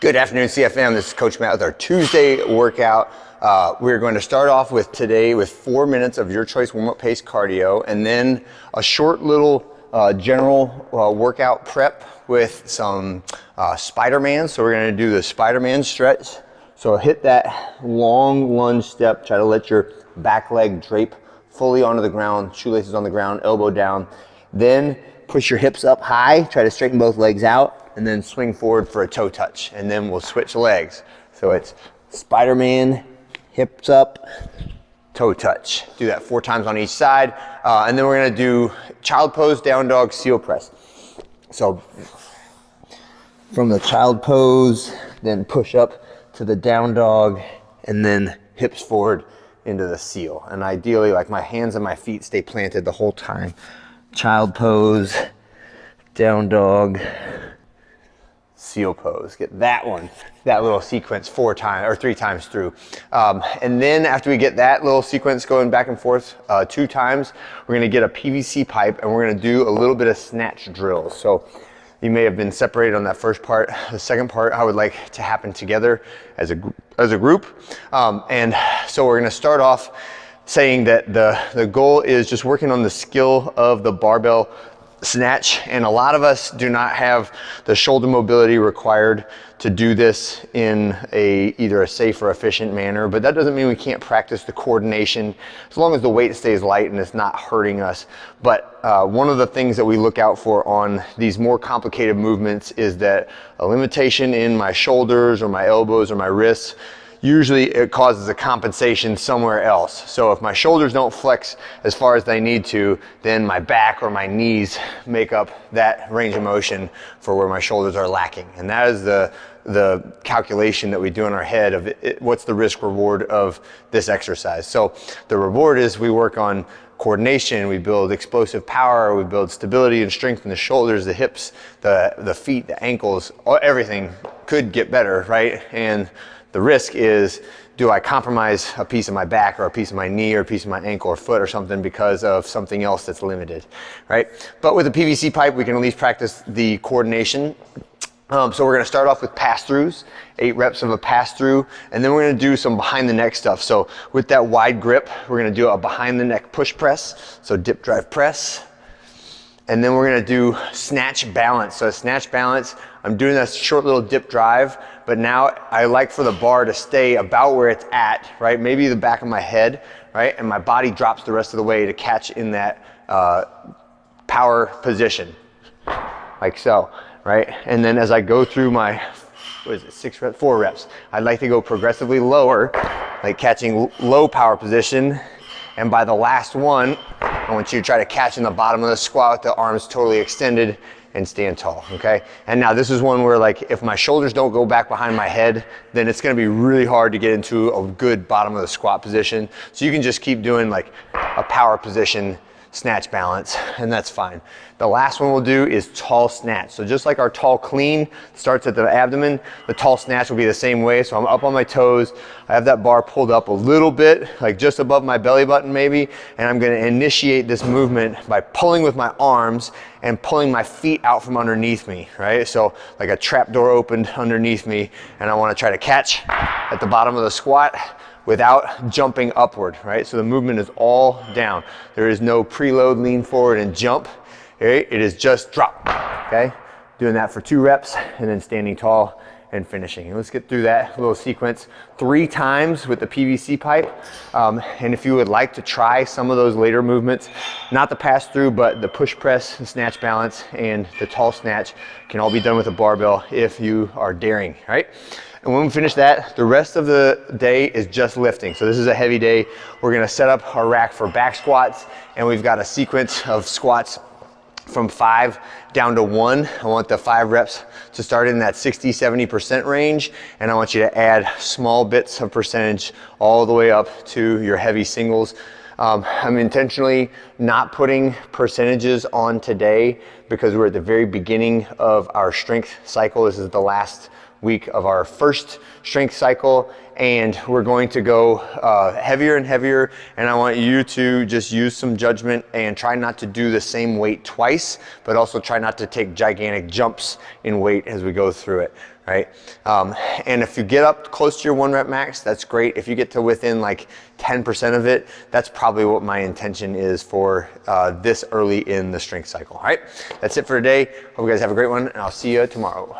Good afternoon, CFM. This is Coach Matt with our Tuesday workout. We're going to start off with today with 4 minutes of your choice warm-up pace cardio, and then a short little general workout prep with some Spider-Man. So we're going to do the Spider-Man stretch. So hit that long lunge step. Try to let your back leg drape fully onto the ground, shoelaces on the ground, elbow down. Then push your hips up high. Try to straighten both legs out. And then swing forward for a toe touch, and then we'll switch legs. So it's Spider-Man, hips up, toe touch. Do that 4 times on each side, and then we're gonna do child pose, down dog, seal press. So from the child pose, then push up to the down dog, and then hips forward into the seal. And ideally, like my hands and my feet stay planted the whole time. Child pose, down dog, seal pose. Get that one, that little sequence 3 times through. And then after we get that little sequence going back and forth 2 times, we're gonna get a PVC pipe and we're gonna do a little bit of snatch drills. So you may have been separated on that first part. The second part I would like to happen together as a group. And so we're gonna start off saying that the goal is just working on the skill of the barbell snatch, and a lot of us do not have the shoulder mobility required to do this in either a safe or efficient manner, but that doesn't mean we can't practice the coordination as long as the weight stays light and it's not hurting us. But one of the things that we look out for on these more complicated movements is that a limitation in my shoulders or my elbows or my wrists, usually it causes a compensation somewhere else. So if my shoulders don't flex as far as they need to, then my back or my knees make up that range of motion for where my shoulders are lacking. And that is the calculation that we do in our head of what's the risk reward of this exercise. So the reward is we work on coordination, we build explosive power, we build stability and strength in the shoulders, the hips, the feet, the ankles, everything could get better, right? And the risk is, do I compromise a piece of my back or a piece of my knee or a piece of my ankle or foot or something because of something else that's limited, right? But with a PVC pipe, we can at least practice the coordination. So we're gonna start off with pass-throughs, 8 reps of a pass-through, and then we're gonna do some behind the neck stuff. So with that wide grip, we're gonna do a behind the neck push press, so dip, drive, press. And then we're gonna do snatch balance. So snatch balance, I'm doing that short little dip drive, but now I like for the bar to stay about where it's at, right? Maybe the back of my head, right? And my body drops the rest of the way to catch in that power position, like so, right? And then as I go through my, 6 reps, 4 reps, I'd like to go progressively lower, like catching low power position. And by the last one, I want you to try to catch in the bottom of the squat with the arms totally extended and stand tall, okay? And now this is one where, like, if my shoulders don't go back behind my head, then it's gonna be really hard to get into a good bottom of the squat position. So you can just keep doing like a power position snatch balance, and that's fine. The last one we'll do is tall snatch. So just like our tall clean starts at the abdomen, the tall snatch will be the same way. So I'm up on my toes, I have that bar pulled up a little bit, like just above my belly button maybe, and I'm gonna initiate this movement by pulling with my arms and pulling my feet out from underneath me, right? So like a trap door opened underneath me, and I wanna try to catch at the bottom of the squat without jumping upward, right? So the movement is all down. There is no preload, lean forward and jump. Okay? It is just drop, okay? Doing that for 2 reps and then standing tall and finishing. And let's get through that little sequence 3 times with the PVC pipe. And if you would like to try some of those later movements, not the pass through, but the push press, the snatch balance, and the tall snatch can all be done with a barbell if you are daring, right? And when we finish that, the rest of the day is just lifting. So this is a heavy day. We're gonna set up our rack for back squats, and we've got a sequence of squats from 5 down to 1. I want the 5 reps to start in that 60-70% range, and I want you to add small bits of percentage all the way up to your heavy singles. I'm intentionally not putting percentages on today because we're at the very beginning of our strength cycle. This is the last week of our first strength cycle, and we're going to go heavier and heavier, and I want you to just use some judgment and try not to do the same weight twice, but also try not to take gigantic jumps in weight as we go through it. right? And if you get up close to your 1 rep max, that's great. If you get to within like 10% of it, that's probably what my intention is for this early in the strength cycle. All right, that's it for today. Hope you guys have a great one, and I'll see you tomorrow.